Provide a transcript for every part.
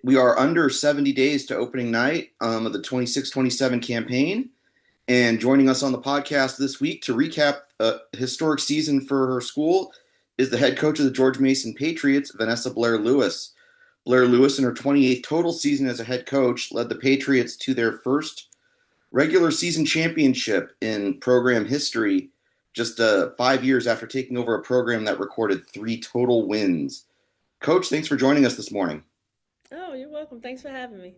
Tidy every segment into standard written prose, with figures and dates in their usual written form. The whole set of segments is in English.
We are under 70 days to opening night of the 26-27 campaign. And joining us on the podcast this week to recap a historic season for her school is the head coach of the George Mason Patriots, Vanessa Blair-Lewis. Blair-Lewis, in her 28th total season as a head coach, led the Patriots to their first regular season championship in program history, just 5 years after taking over a program that recorded 3 total wins. Coach, thanks for joining us this morning. Oh, you're welcome. Thanks for having me.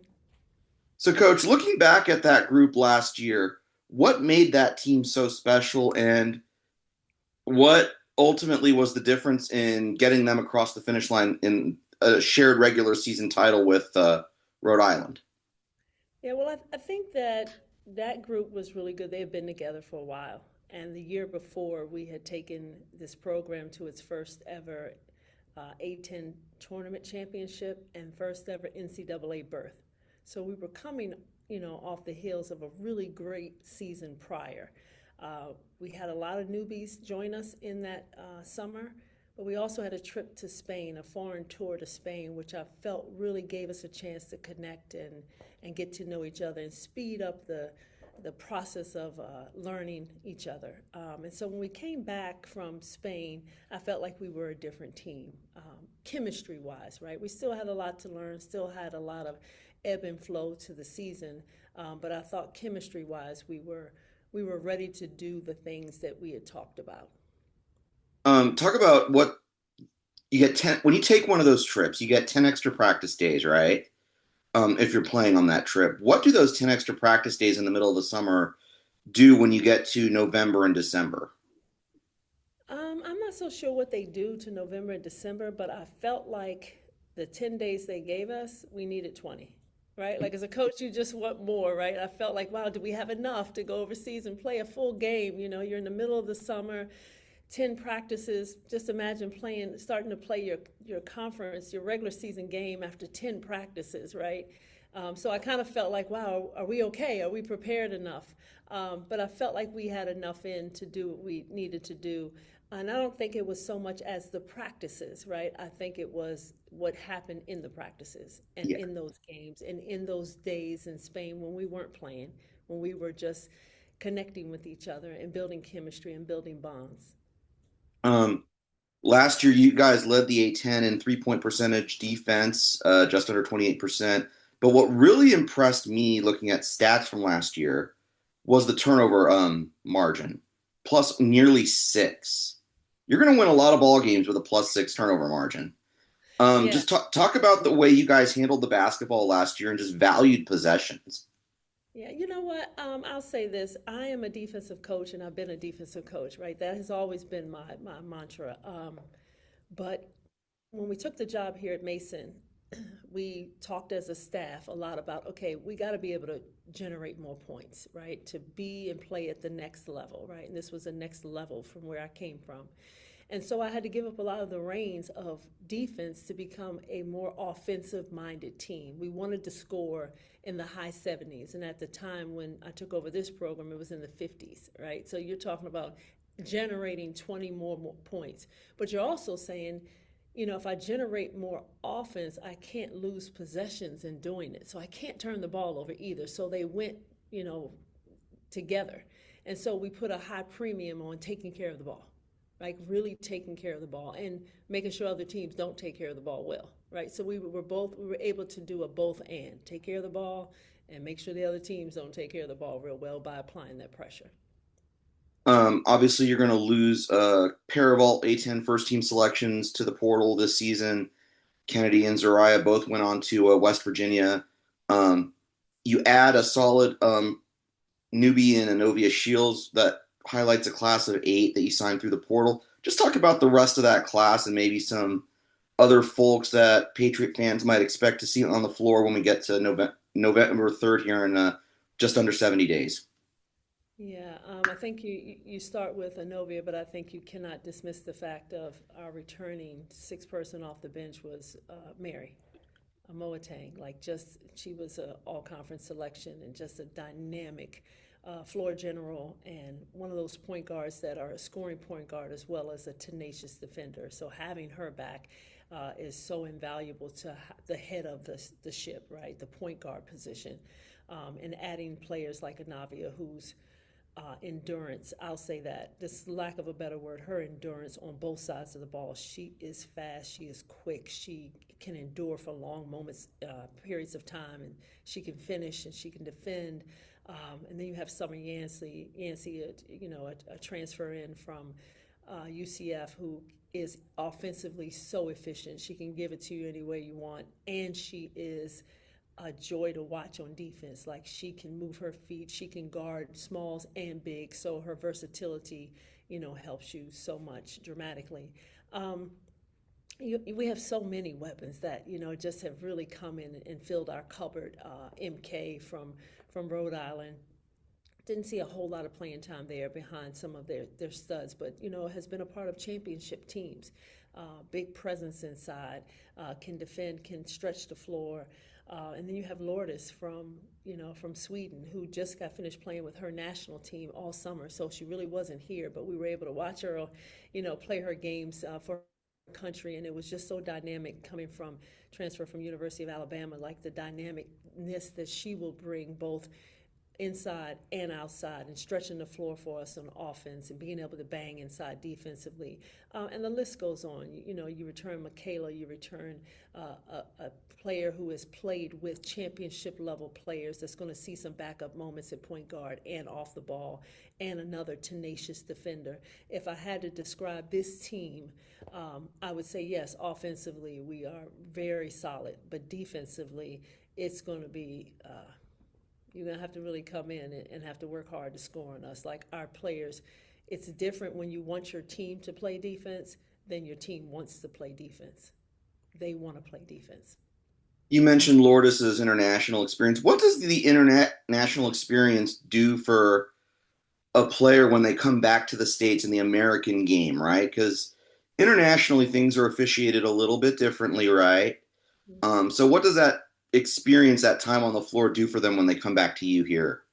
So, Coach, looking back at that group last year, what made that team so special, and what ultimately was the difference in getting them across the finish line in a shared regular season title with Rhode Island? Yeah, well, I think that group was really good. They had been together for a while. And the year before, we had taken this program to its first ever A10 tournament championship and first ever NCAA berth. So we were coming, off the heels of a really great season prior. We had a lot of newbies join us in that summer, but we also had a trip to Spain, a foreign tour to Spain, which I felt really gave us a chance to connect and get to know each other and speed up the process of learning each other. And so when we came back from Spain, I felt like we were a different team, chemistry wise, right? We still had a lot to learn, still had a lot of ebb and flow to the season, but I thought chemistry wise, we were ready to do the things that we had talked about. Talk about what you get 10 when you take one of those trips, you get 10 extra practice days, right? If you're playing on that trip, what do those 10 extra practice days in the middle of the summer do when you get to November and December? I'm not so sure what they do to November and December, but I felt like the 10 days they gave us, we needed 20, right? Like as a coach, you just want more, right? I felt like, wow, do we have enough to go overseas and play a full game? You're in the middle of the summer, 10 practices. Just imagine starting to play your conference, your regular season game after 10 practices, right? So I kind of felt like, wow, are we okay? Are we prepared enough? But I felt like we had enough in to do what we needed to do. And I don't think it was so much as the practices, right? I think it was what happened in the practices and Yeah. in those games and in those days in Spain when we weren't playing, when we were just connecting with each other and building chemistry and building bonds. Um, Last year, you guys led the A10 in 3-point percentage defense, just under 28%. But what really impressed me looking at stats from last year was the turnover margin, plus nearly 6. You're going to win a lot of ball games with a plus 6 turnover margin. Yeah, Just talk about the way you guys handled the basketball last year and just valued possessions. yeah, you know what? I'll say this. I am a defensive coach and I've been a defensive coach, right? That has always been my mantra. But when we took the job here at Mason, we talked as a staff a lot about, okay, we got to be able to generate more points, right? To be and play at the next level, right? And this was the next level from where I came from. And so I had to give up a lot of the reins of defense to become a more offensive minded team. We wanted to score in the high 70s. And at the time when I took over this program, it was in the 50s, right? So you're talking about generating 20 more points. But you're also saying, if I generate more offense, I can't lose possessions in doing it. So I can't turn the ball over either. So they went, you know, together. And so we put a high premium on taking care of the ball, like really taking care of the ball and making sure other teams don't take care of the ball well, right? So we were able to do a both and take care of the ball and make sure the other teams don't take care of the ball real well by applying that pressure. Obviously, you're going to lose a pair of all A10 first team selections to the portal this season. Kennedy and Zariah both went on to West Virginia. Um, you add a solid newbie in Anovia Shields that highlights a class of 8 that you signed through the portal. Just talk about the rest of that class and maybe some other folks that Patriot fans might expect to see on the floor when we get to November 3rd here in just under 70 days. Yeah, I think you start with Anovia, but I think you cannot dismiss the fact of our returning sixth person off the bench was Mary. Moatang. Like just she was a all conference selection and just a dynamic floor general and one of those point guards that are a scoring point guard as well as a tenacious defender. So having her back is so invaluable to the head of the ship, right? The point guard position, and adding players like Anavia, who's endurance. I'll say that. This lack of a better word, her endurance on both sides of the ball. She is fast. She is quick. She can endure for long moments, periods of time, and she can finish and she can defend. And then you have Summer Yancey, a transfer in from UCF who is offensively so efficient. She can give it to you any way you want, and she is a joy to watch on defense. Like, she can move her feet, she can guard smalls and big, so her versatility, helps you so much dramatically. We have so many weapons that just have really come in and filled our cupboard. MK from Rhode Island, didn't see a whole lot of playing time there behind some of their studs, but has been a part of championship teams. Big presence inside, can defend, can stretch the floor. And then you have Lourdes from Sweden, who just got finished playing with her national team all summer. So she really wasn't here, but we were able to watch her, play her games for her country, and it was just so dynamic coming from transfer from University of Alabama, like the dynamicness that she will bring both inside and outside, and stretching the floor for us on offense and being able to bang inside defensively. And the list goes on. You return Michaela, you return a player who has played with championship level players that's going to see some backup moments at point guard and off the ball, and another tenacious defender. If I had to describe this team, I would say yes, offensively we are very solid, but defensively it's going to be you're going to have to really come in and have to work hard to score on us. Like, our players, it's different when you want your team to play defense than your team wants to play defense. They want to play defense. You mentioned Lourdes' international experience. What does the international experience do for a player when they come back to the States in the American game, right? Because internationally, things are officiated a little bit differently, right? So what does that experience, that time on the floor, do for them when they come back to you here?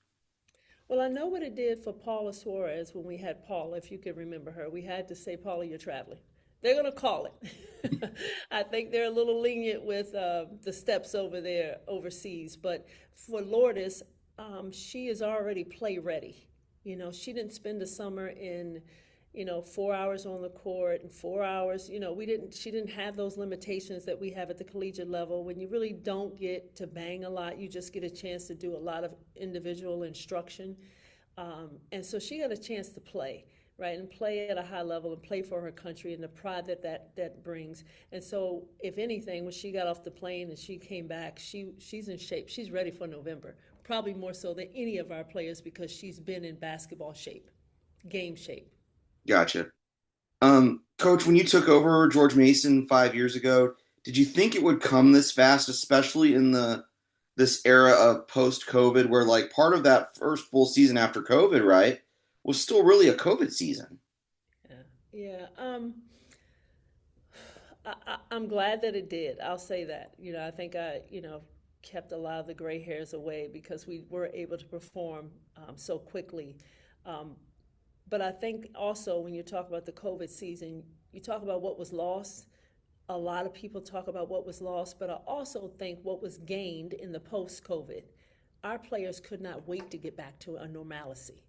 Well, I know what it did for Paula Suarez when we had Paula, if you can remember her. We had to say, Paula, you're traveling. They're going to call it. I think they're a little lenient with the steps over there overseas. But for Lourdes, she is already play ready. She didn't spend the summer in 4 hours on the court and 4 hours. She didn't have those limitations that we have at the collegiate level. When you really don't get to bang a lot, you just get a chance to do a lot of individual instruction. And so she got a chance to play, right, and play at a high level and play for her country and the pride that brings. And so, if anything, when she got off the plane and she came back, she's in shape. She's ready for November, probably more so than any of our players, because she's been in basketball shape, game shape. Gotcha. Coach, when you took over George Mason 5 years ago, did you think it would come this fast, especially in this era of post-COVID, where like part of that first full season after COVID, right, was still really a COVID season? Yeah. I'm glad that it did. I'll say that. I think I kept a lot of the gray hairs away because we were able to perform so quickly. But I think also when you talk about the COVID season, you talk about what was lost. A lot of people talk about what was lost, but I also think what was gained in the post-COVID. Our players could not wait to get back to a normalcy,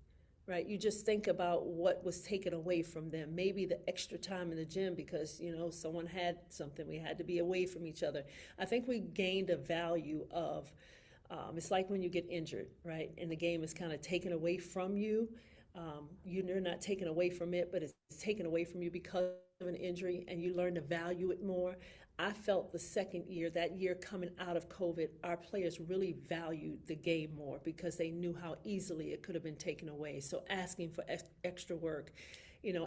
right? You just think about what was taken away from them. Maybe the extra time in the gym because, someone had something. We had to be away from each other. I think we gained a value of, it's like when you get injured, right? And the game is kind of taken away from you. You're not taken away from it, but it's taken away from you because of an injury, and you learn to value it more. I felt the second year, that year coming out of COVID, our players really valued the game more because they knew how easily it could have been taken away. So asking for extra work,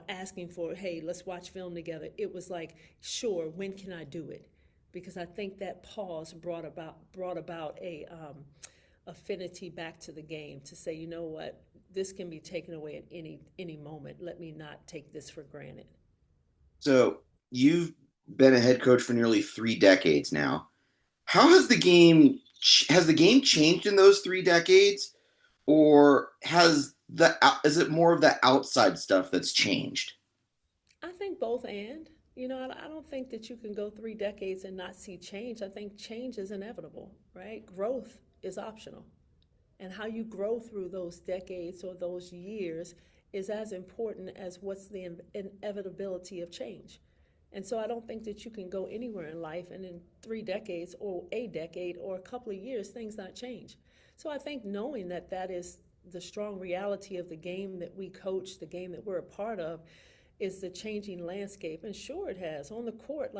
asking for, hey, let's watch film together. It was like, sure, when can I do it? Because I think that pause brought about a affinity back to the game to say, you know what, this can be taken away at any moment. Let me not take this for granted. So you've been a head coach for nearly 3 decades now. How has the game changed in those 3 decades, or is it more of the outside stuff that's changed? I think both and. I don't think that you can go 3 decades and not see change. I think change is inevitable, right? Growth is optional. And how you grow through those decades or those years is as important as what's the inevitability of change. And so I don't think that you can go anywhere in life and in 3 decades or a decade or a couple of years, things not change. So I think knowing that that is the strong reality of the game that we coach, the game that we're a part of, is the changing landscape. And sure, it has. On the court,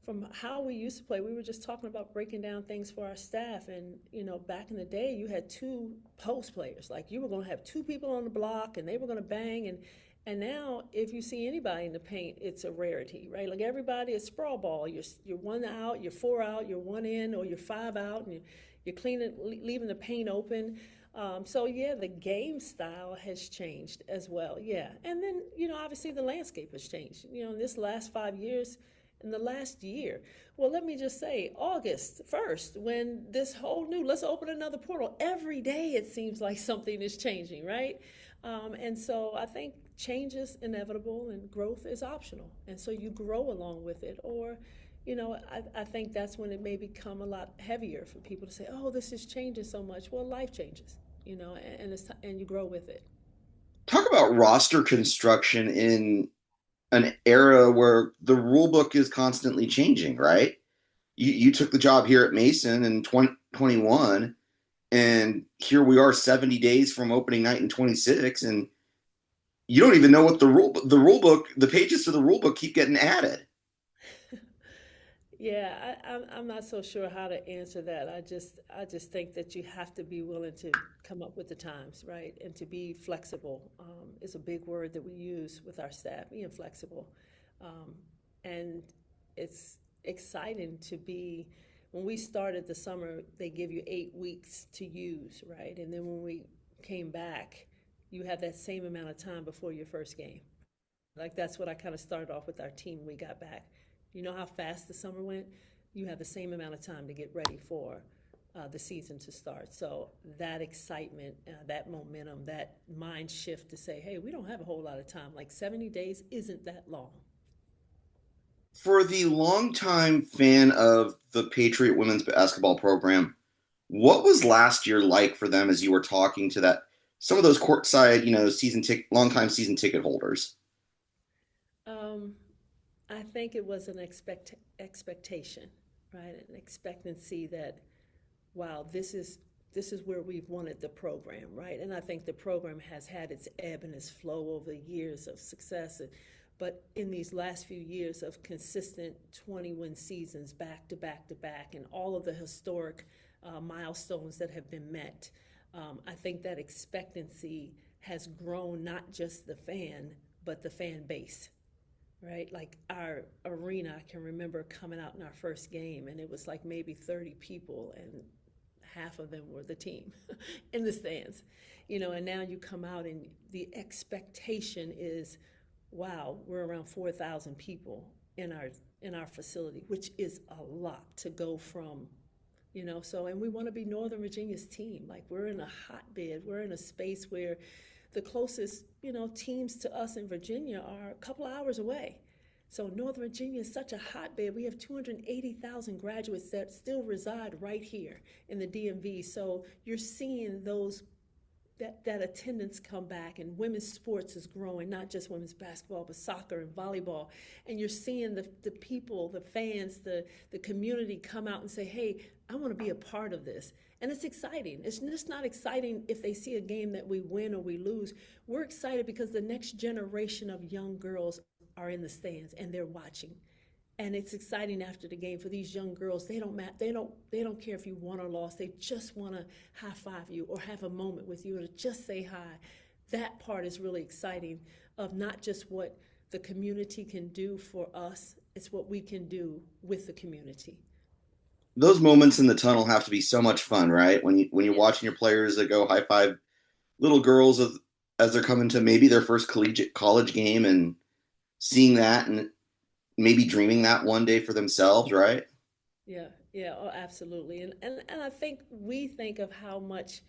from how we used to play, we were just talking about breaking down things for our staff. And, back in the day, you had two post players. Like you were going to have two people on the block and they were going to bang. And now, if you see anybody in the paint, it's a rarity, right? Like everybody is sprawl ball. You're one out, you're four out, you're one in, or you're five out, and you're cleaning, leaving the paint open. So yeah, the game style has changed as well. Yeah, and then obviously the landscape has changed. In this last 5 years, in the last year. Well, let me just say, August 1st, when this whole new, let's open another portal. Every day it seems like something is changing, right? And so I think change is inevitable and growth is optional. And so you grow along with it. Or, I think that's when it may become a lot heavier for people to say, oh, this is changing so much. Well, life changes, and you grow with it. Talk about roster construction in an era where the rule book is constantly changing, right? You took the job here at Mason in 2021, and here we are 70 days from opening night in 26, and you don't even know what the rule book, the pages to the rule book keep getting added. Yeah, I'm not so sure how to answer that. I just think that you have to be willing to come up with the times, right? And to be flexible is a big word that we use with our staff, being flexible. Um, and it's exciting to be, when we started the summer, they give you 8 weeks to use, right? And then when we came back, you have that same amount of time before your first game. Like that's what I kind of started off with our team when we got back. You know how fast the summer went? You have the same amount of time to get ready for the season to start. So that excitement, that momentum, that mind shift to say, hey, we don't have a whole lot of time. Like 70 days isn't that long. For the longtime fan of the Patriot women's basketball program, what was last year like for them as you were talking to that some of those courtside, season ticket, longtime season ticket holders? Um, I think it was an expectation, right? An expectancy that wow, this is where we've wanted the program, right? And I think the program has had its ebb and its flow over the years of success. But in these last few years of consistent 20-win seasons back to back to back, and all of the historic milestones that have been met, I think that expectancy has grown not just the fan, but the fan base, right? Like our arena, I can remember coming out in our first game, and it was like maybe 30 people, and half of them were the team in the stands, and now you come out and the expectation is, wow, we're around 4,000 people in our facility, which is a lot to go from, so, and we want to be Northern Virginia's team. Like we're in a hotbed, we're in a space where the closest, teams to us in Virginia are a couple of hours away. So Northern Virginia is such a hotbed. We have 280,000 graduates that still reside right here in the DMV. So you're seeing that attendance come back, and women's sports is growing, not just women's basketball, but soccer and volleyball. And you're seeing the people, the fans, the community come out and say, hey, I want to be a part of this. And it's exciting. It's just not exciting if they see a game that we win or we lose. We're excited because the next generation of young girls are in the stands and they're watching. And it's exciting after the game for these young girls. They don't care if you won or lost. They just want to high five you or have a moment with you or just say hi. That part is really exciting, of not just what the community can do for us, it's what we can do with the community. Those moments in the tunnel have to be so much fun, right? When you're Yeah. watching your players that go high five little girls as they're coming to maybe their first collegiate college game, and seeing that and maybe dreaming that one day for themselves, right? Yeah, yeah, oh, absolutely. And I think we think of how much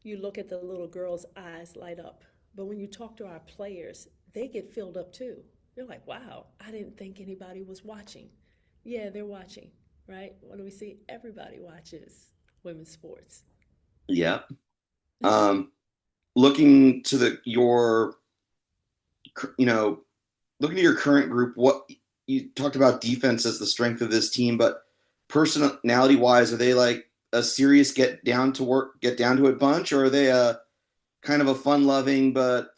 you look at the little girls' eyes light up. But when you talk to our players, they get filled up too. You're like, wow, I didn't think anybody was watching. Yeah, they're watching, right? What do we see? Everybody watches women's sports. Yeah. Um, looking to the your you know looking to your current group, what you talked about defense as the strength of this team, but personality wise, are they like a serious get down to it bunch, or are they a kind of a fun loving, but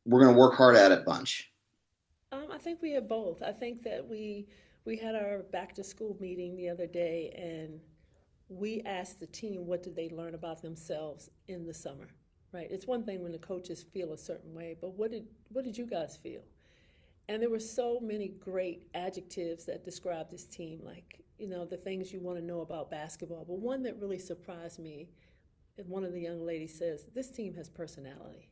we're gonna work hard at it bunch? I think we have both. I think that we had our back to school meeting the other day, and we asked the team what did they learn about themselves in the summer, right? It's one thing when the coaches feel a certain way, but what did you guys feel? And there were so many great adjectives that described this team, like, the things you want to know about basketball. But one that really surprised me, and one of the young ladies says, this team has personality.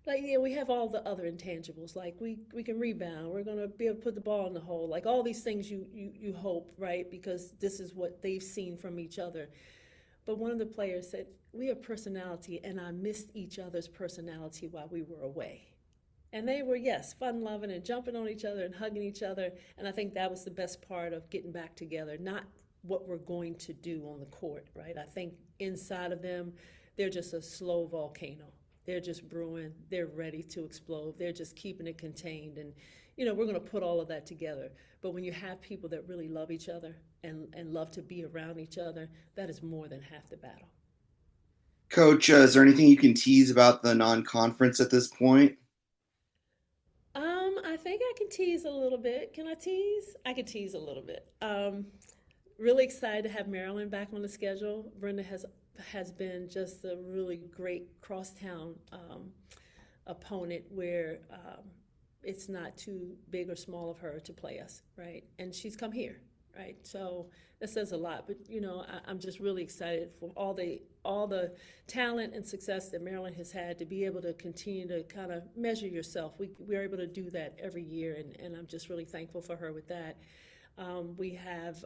Like, yeah, we have all the other intangibles. Like, we can rebound. We're going to be able to put the ball in the hole. Like, all these things you hope, right? Because this is what they've seen from each other. But one of the players said, we have personality, and I missed each other's personality while we were away. And they were, yes, fun loving and jumping on each other and hugging each other. And I think that was the best part of getting back together, not what we're going to do on the court, right? I think inside of them, they're just a slow volcano. They're just brewing. They're ready to explode. They're just keeping it contained. And, we're going to put all of that together. But when you have people that really love each other and love to be around each other, that is more than half the battle. Coach, is there anything you can tease about the non-conference at this point? I think I can tease a little bit. Can I tease? I can tease a little bit. Really excited to have Maryland back on the schedule. Brenda has been just a really great crosstown opponent where it's not too big or small of her to play us, right? And she's come here, right? So that says a lot. But I'm just really excited for all the talent and success that Maryland has had to be able to continue to kind of measure yourself. We're able to do that every year, and I'm just really thankful for her with that. We have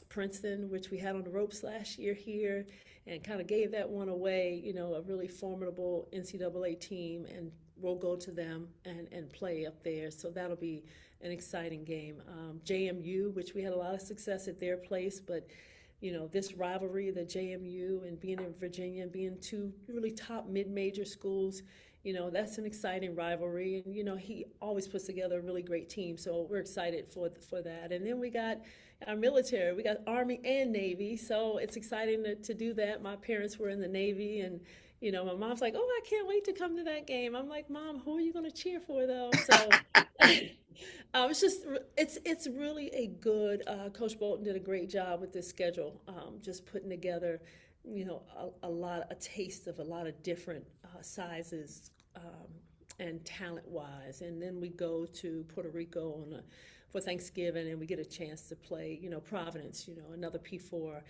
Princeton, which we had on the ropes last year here, and kind of gave that one away. A really formidable NCAA team, and we'll go to them and play up there. So that'll be an exciting game. JMU, which we had a lot of success at their place, but this rivalry, the JMU and being in Virginia and being two really top mid-major schools, that's an exciting rivalry. And, he always puts together a really great team. So we're excited for that. And then we got our military. We got Army and Navy. So it's exciting to do that. My parents were in the Navy, and, my mom's like, oh, I can't wait to come to that game. I'm like, Mom, who are you going to cheer for, though? So it's really a good, Coach Bolton did a great job with this schedule, just putting together, a taste of a lot of different sizes and talent-wise. And then we go to Puerto Rico for Thanksgiving, and we get a chance to play, Providence, another P4.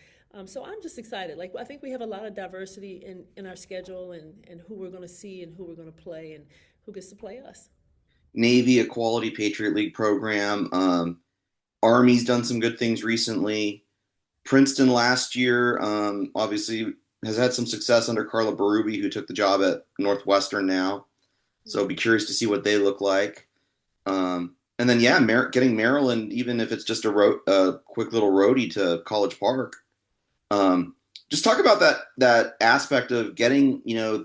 So I'm just excited. Like, I think we have a lot of diversity in our schedule and who we're going to see and who we're going to play and who gets to play us. Navy, a quality Patriot League program. Army's done some good things recently. Princeton last year, obviously, has had some success under Carla Berube, who took the job at Northwestern now. So I'll be curious to see what they look like. And then, yeah, getting Maryland, even if it's just a quick little roadie to College Park. Just talk about that aspect of getting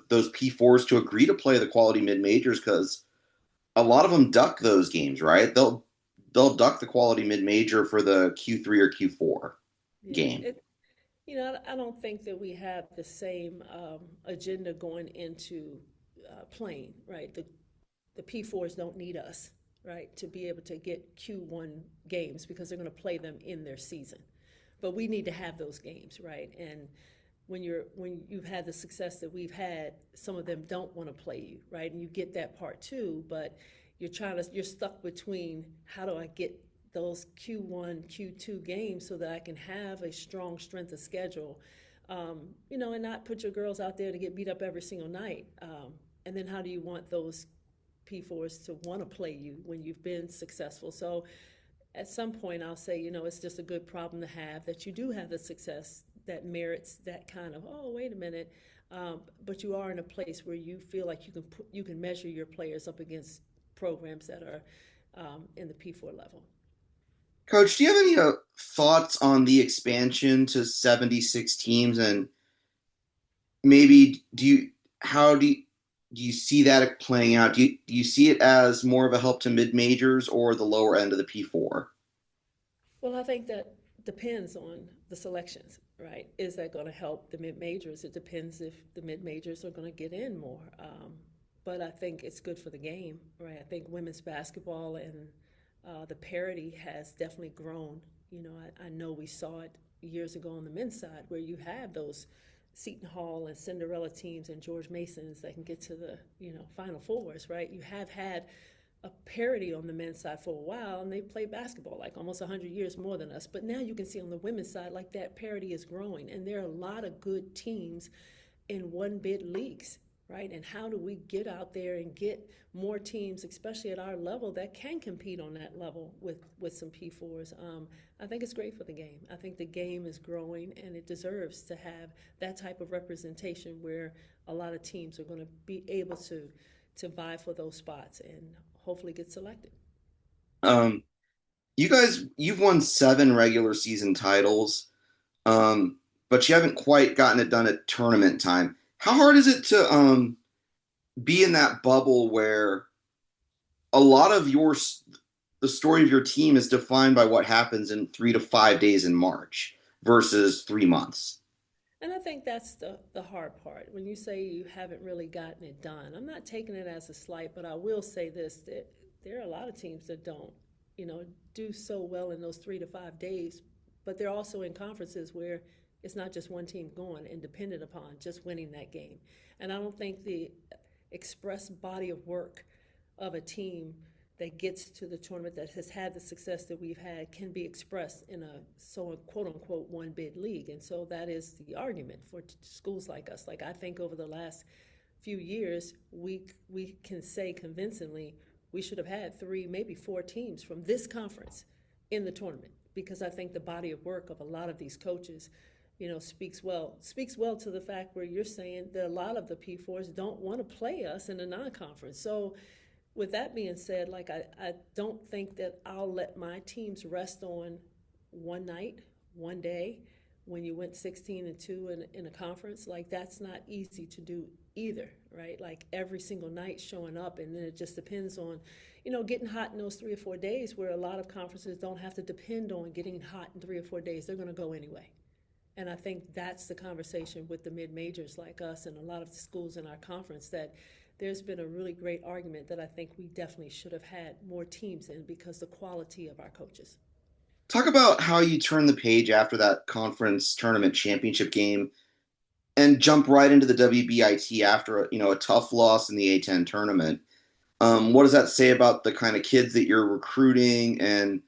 those P4s to agree to play the quality mid majors, because a lot of them duck those games, right? They'll duck the quality mid major for the Q3 or Q4 Yeah, game. I don't think that we have the same agenda going into playing, right? The P4s don't need us, right, to be able to get Q1 games because they're going to play them in their season. But we need to have those games, right? And when you've had the success that we've had, some of them don't want to play you, right? And you get that part too, but you're stuck between how do I get those Q1, Q2 games so that I can have a strong strength of schedule, and not put your girls out there to get beat up every single night. And then how do you want those P4s to want to play you when you've been successful? So at some point I'll say, it's just a good problem to have that you do have the success that merits that kind of, oh, wait a minute. But you are in a place where you feel like you can measure your players up against programs that are in the P4 level. Coach, do you have any thoughts on the expansion to 76 teams, and maybe do you see that playing out? Do you see it as more of a help to mid majors or the lower end of the P4? Well, I think that depends on the selections, right? Is that going to help the mid majors? It depends if the mid majors are going to get in more. But I think it's good for the game, right? I think women's basketball and the parity has definitely grown. I know we saw it years ago on the men's side where you have those Seton Hall and Cinderella teams and George Masons that can get to the Final Fours, right? You have had a parity on the men's side for a while, and they play basketball like almost 100 years more than us. But now you can see on the women's side, like that parity is growing, and there are a lot of good teams in one bid leagues, right? And how do we get out there and get more teams, especially at our level, that can compete on that level with some P4s? I think it's great for the game. I think the game is growing, and it deserves to have that type of representation where a lot of teams are going to be able to vie for those spots and hopefully get selected. Um, you've won 7 regular season titles, but you haven't quite gotten it done at tournament time. How hard is it to be in that bubble where a lot of the story of your team is defined by what happens in 3 to 5 days in March versus 3 months? And I think that's the hard part. When you say you haven't really gotten it done, I'm not taking it as a slight, but I will say this, that there are a lot of teams that don't, do so well in those 3 to 5 days, but they're also in conferences where it's not just one team going and dependent upon just winning that game. And I don't think the express body of work of a team that gets to the tournament that has had the success that we've had can be expressed in a quote unquote one bid league. And so that is the argument for schools like us. Like, I think over the last few years, we can say convincingly we should have had 3, maybe 4 teams from this conference in the tournament, because I think the body of work of a lot of these coaches speaks well to the fact where you're saying that a lot of the P4s don't want to play us in a non-conference. So with that being said, like, I don't think that I'll let my teams rest on one night, one day, when you went 16-2 in a conference. Like, that's not easy to do either, right? Like, every single night showing up, and then it just depends on, getting hot in those 3 or 4 days, where a lot of conferences don't have to depend on getting hot in 3 or 4 days. They're going to go anyway. And I think that's the conversation with the mid-majors like us and a lot of the schools in our conference, that there's been a really great argument that I think we definitely should have had more teams in, because the quality of our coaches. Talk about how you turn the page after that conference tournament championship game and jump right into the WBIT after a tough loss in the A10 tournament. What does that say about the kind of kids that you're recruiting and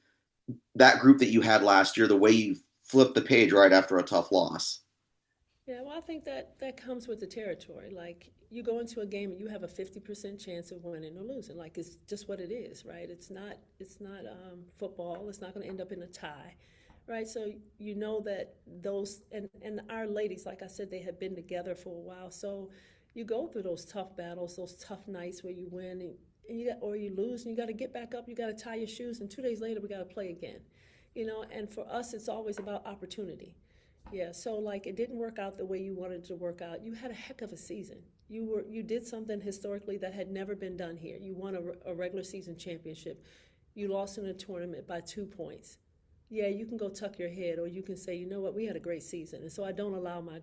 that group that you had last year, the way you flipped the page right after a tough loss? Yeah, well, I think that comes with the territory. Like, you go into a game and you have a 50% chance of winning or losing. Like, it's just what it is, right? It's not football. It's not going to end up in a tie, right? So you know that those and our ladies, like I said, they have been together for a while. So you go through those tough battles, those tough nights where you win or you lose, and you got to get back up. You got to tie your shoes, and 2 days later we got to play again. And for us, it's always about opportunity. Yeah, so like, it didn't work out the way you wanted it to work out. You had a heck of a season. You did something historically that had never been done here. You won a regular season championship. You lost in a tournament by 2 points. Yeah, you can go tuck your head, or you can say, you know what, we had a great season. And so I don't allow my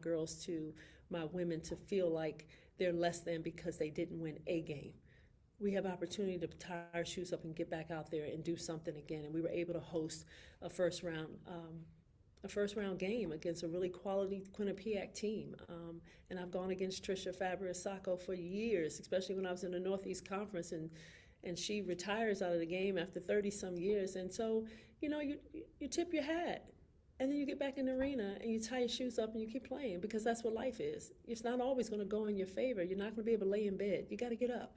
women to feel like they're less than because they didn't win a game. We have opportunity to tie our shoes up and get back out there and do something again. And we were able to host a first round game against a really quality Quinnipiac team. And I've gone against Trisha Fabris-Sacco for years, especially when I was in the Northeast Conference, and she retires out of the game after 30 some years. And so, you tip your hat, and then you get back in the arena and you tie your shoes up and you keep playing, because that's what life is. It's not always going to go in your favor. You're not going to be able to lay in bed. You got to get up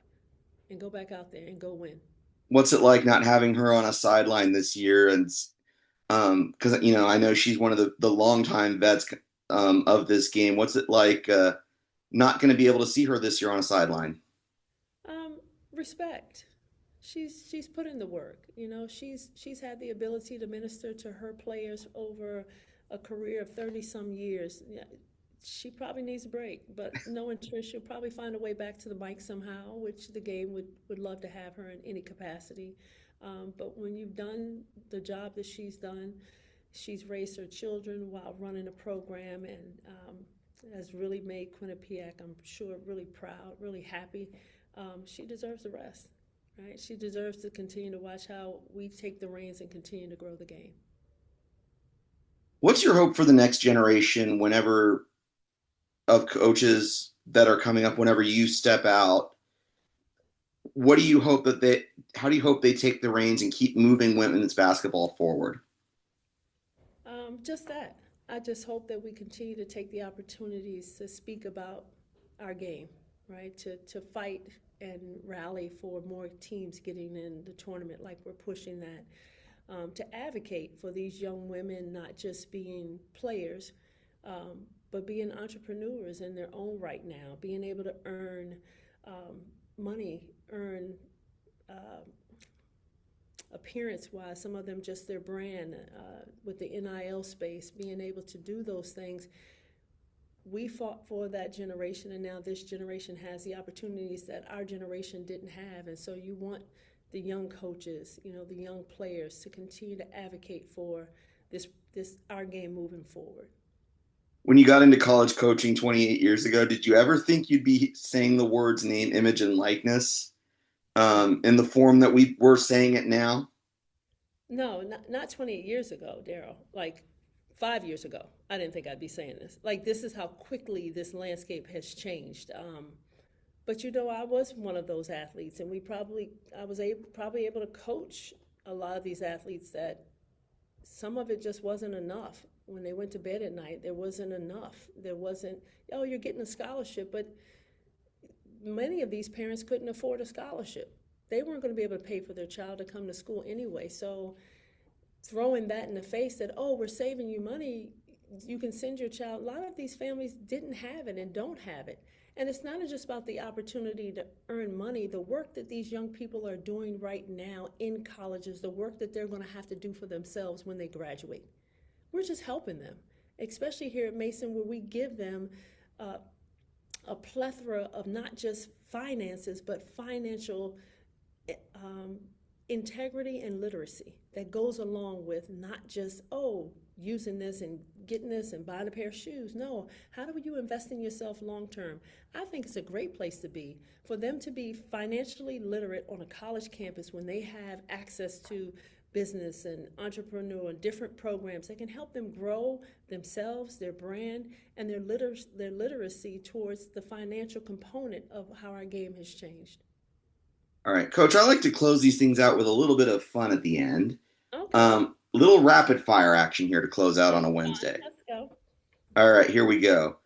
and go back out there and go win. What's it like not having her on a sideline this year? And because I know she's one of the longtime vets of this game. What's it like not going to be able to see her this year on a sideline? Respect. she's put in the work. You know, she's had the ability to minister to her players over a career of 30 some years. Yeah, she probably needs a break, but knowing Trish, she'll probably find a way back to the mic somehow, which the game would love to have her in any capacity. But when you've done the job that she's done, she's raised her children while running a program, and has really made Quinnipiac, I'm sure, really proud, really happy. She deserves the rest, right? She deserves to continue to watch how we take the reins and continue to grow the game. What's your hope for the next generation whenever of coaches that are coming up whenever you step out? What do you hope that they how do you hope they take the reins and keep moving women's basketball forward? Just that. I just hope that we continue to take the opportunities to speak about our game, right? To fight and rally for more teams getting in the tournament like we're pushing that. To advocate for these young women not just being players, but being entrepreneurs in their own right now, being able to earn money, earn appearance wise, some of them just their brand, with the NIL space, being able to do those things. We fought for that generation, and now this generation has the opportunities that our generation didn't have. And so you want the young coaches, you know, the young players to continue to advocate for this our game moving forward. When you got into college coaching 28 years ago, did you ever think you'd be saying the words name, image, and likeness in the form that we were saying it now? No, not 28 years ago, Derryl. Like 5 years ago, I didn't think I'd be saying this. Like, this is how quickly this landscape has changed. But you know, I was one of those athletes, and I was probably able to coach a lot of these athletes that some of it just wasn't enough. When they went to bed at night, there wasn't enough. There wasn't, oh, you're getting a scholarship, but many of these parents couldn't afford a scholarship. They weren't going to be able to pay for their child to come to school anyway. So throwing that in the face that, oh, we're saving you money, you can send your child. A lot of these families didn't have it and don't have it. And it's not just about the opportunity to earn money. The work that these young people are doing right now in colleges, the work that they're going to have to do for themselves when they graduate. We're just helping them, especially here at Mason, where we give them a plethora of not just finances, but financial integrity and literacy that goes along with not just, oh, using this and getting this and buying a pair of shoes. No, how do you invest in yourself long term? I think it's a great place to be, for them to be financially literate on a college campus when they have access to business and entrepreneur and different programs that can help them grow themselves, their brand, and their literacy towards the financial component of how our game has changed. All right, Coach, I like to close these things out with a little bit of fun at the end. Okay, Little rapid fire action here to close out on a fine. Wednesday. Let's go. All right, here we go.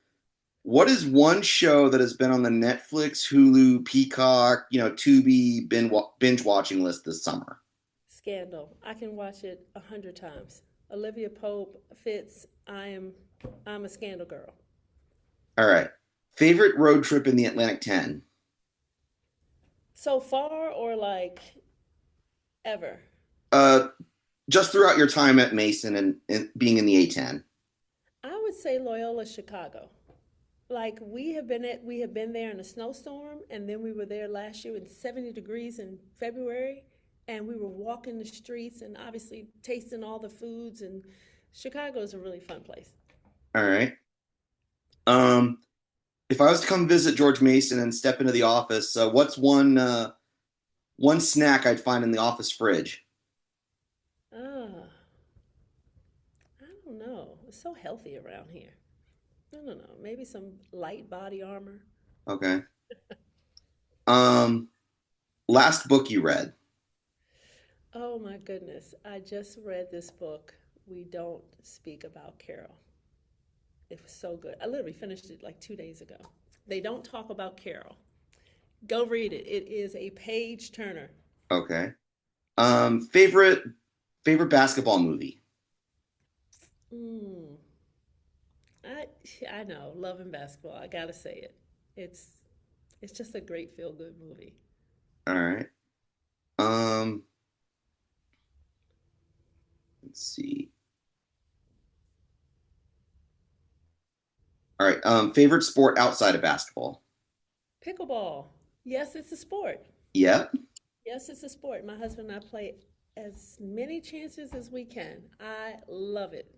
What is one show that has been on the Netflix, Hulu, Peacock, Tubi binge watching list this summer? Scandal. I can watch it 100 times. Olivia Pope fits. I'm a Scandal girl. All right. Favorite road trip in the Atlantic 10? So far, or like ever? Uh, just throughout your time at Mason and being in the A10. I would say Loyola Chicago. Like, we have been there in a snowstorm, and then we were there last year in 70 degrees in February, and we were walking the streets and obviously tasting all the foods, and Chicago is a really fun place. All right. Um, if I was to come visit George Mason and step into the office, what's one snack I'd find in the office fridge? Ah, I don't know. It's so healthy around here. I don't know. Maybe some light body armor. Okay. Um, last book you read? Oh my goodness. I just read this book, We Don't Speak About Carol. It was so good. I literally finished it like 2 days ago. They don't talk about Carol. Go read it. It is a page turner. Okay. Favorite basketball movie? Mm, I I know, loving basketball. I gotta say it. It's it's just a great feel good movie. All right. Um, let's see. All right. Favorite sport outside of basketball? Pickleball. Yes, it's a sport. Yeah. Yes, it's a sport. My husband and I play as many chances as we can. I love it.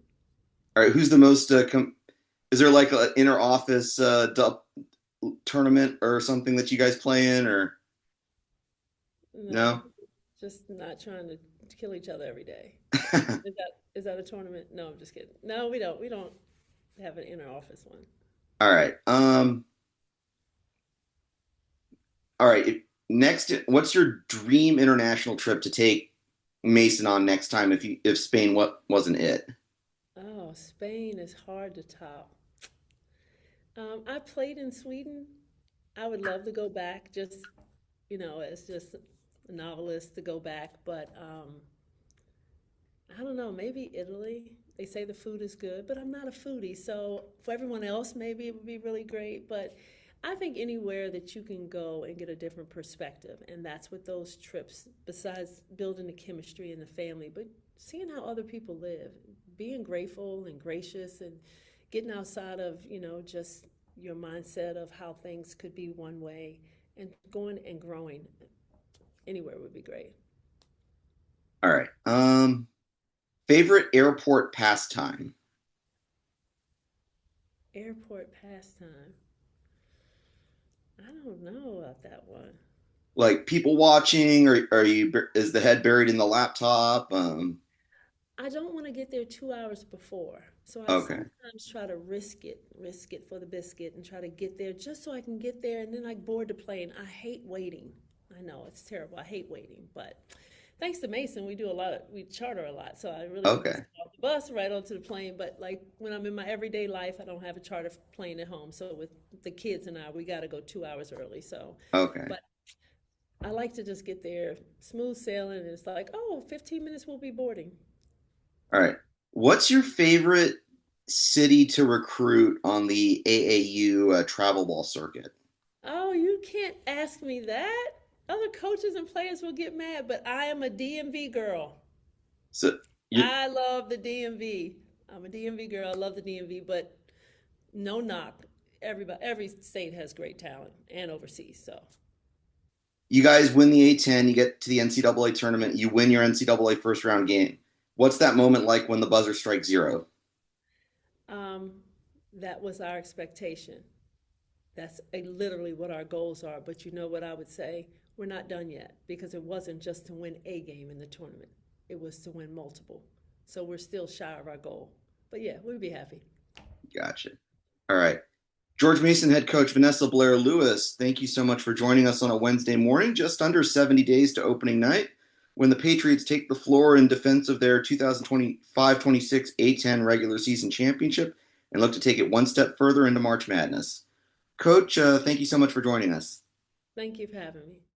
All right. Who's the most? Is there like an inner office tournament or something that you guys play in, or No, no? just not trying to kill each other every day. Is that a tournament? No, I'm just kidding. No, we don't. We don't have an inner office one. All right. All right. Next, what's your dream international trip to take Mason on next time if Spain wasn't it? Oh, Spain is hard to top. I played in Sweden. I would love to go back, just as just a novelist to go back, but I don't know, maybe Italy. They say the food is good, but I'm not a foodie. So for everyone else, maybe it would be really great. But I think anywhere that you can go and get a different perspective. And that's what those trips, besides building the chemistry and the family, but seeing how other people live, being grateful and gracious and getting outside of, just your mindset of how things could be one way and going and growing anywhere would be great. All right. Favorite airport pastime? Airport pastime. I don't know about that one. Like people watching, or is the head buried in the laptop? I don't want to get there 2 hours before. So I Okay. sometimes try to risk it for the biscuit and try to get there just so I can get there and then I board the plane. I hate waiting. I know it's terrible. I hate waiting. But thanks to Mason, we charter a lot. So I really can just Okay. get off the bus right onto the plane. But like when I'm in my everyday life, I don't have a charter plane at home. So with the kids and I, we got to go 2 hours early. So, Okay. but I like to just get there smooth sailing and it's like, oh, 15 minutes we'll be boarding. All right. What's your favorite city to recruit on the AAU travel ball circuit? Oh, you can't ask me that. Other coaches and players will get mad, but I am a DMV girl. So you I love the DMV. I'm a DMV girl. I love the DMV, but no knock. Every state has great talent and overseas. So, you guys win the A10, you get to the NCAA tournament, you win your NCAA first round game. What's that moment like when the buzzer strikes zero? um, that was our expectation. That's literally what our goals are. But you know what I would say? We're not done yet because it wasn't just to win a game in the tournament, it was to win multiple. So we're still shy of our goal. But yeah, we'd be happy. Gotcha. All right. George Mason head coach Vanessa Blair-Lewis, thank you so much for joining us on a Wednesday morning, just under 70 days to opening night, when the Patriots take the floor in defense of their 2025-26 A10 regular season championship and look to take it one step further into March Madness. Coach, thank you so much for joining us. Thank you for having me.